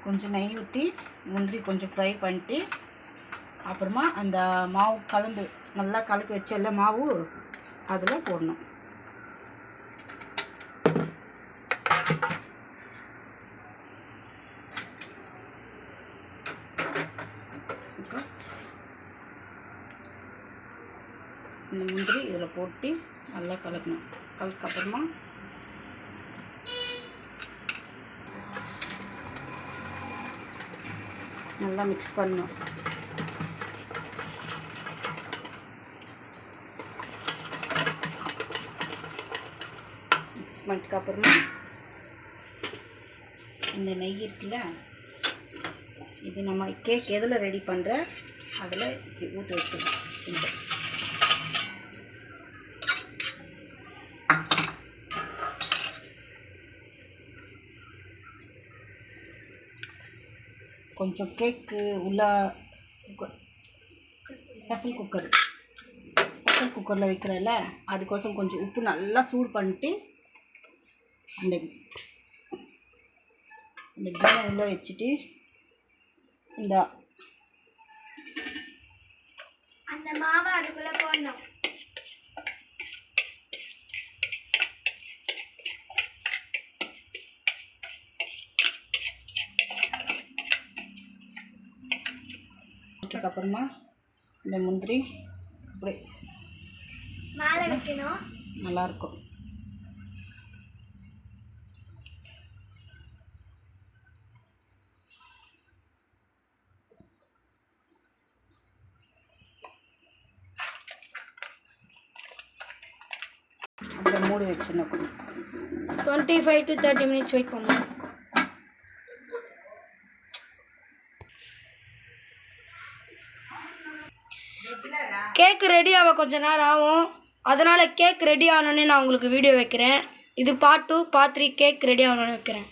கொஞ்சம் நெய் ஊற்றி முந்திரி கொஞ்சம் ஃப்ரை பண்ணிட்டு அப்புறமா அந்த மாவு கலந்து நல்லா கலக்கி வச்ச மாவு அதில் போடணும். இந்த முந்திரி இதில் போட்டு நல்லா கலக்கணும். கலக்கப்புறமா நல்லா மிக்ஸ் பண்ணணும். மிக்ஸ் பண்ணிட்டுக்கப்புறமா இந்த நெய் இருக்குல்ல, இது நம்ம கேக் எதில் ரெடி பண்ணுற அதில் இப்படி ஊற்றி வச்சிடணும். கொஞ்சம் கேக்கு உள்ள ப்ரெஷர் குக்கரில் வைக்கிறேன்ல, அதுக்கோசரம் கொஞ்சம் உப்பு நல்லா சூடு பண்ணிட்டு அந்த கிண்ணை உள்ளே வச்சுட்டு இந்த மாவை அதுக்குள்ளே போடணும். அப்புறமா இந்த முந்திரி இப்படி மேலே வைக்கணும். நல்லாயிருக்கும். அப்புறம் மூடி வச்சுருந்தோம். 25 to 30 minutes வெயிட் பண்ணணும். கேக் ரெடி ஆக கொஞ்ச நேரம் ஆகும். அதனால் கேக் ரெடி ஆனோடனே நான் உங்களுக்கு வீடியோ வைக்கிறேன். இது பார்ட் 2 பார்ட் 3 கேக் ரெடி ஆகணுன்னு வைக்கிறேன்.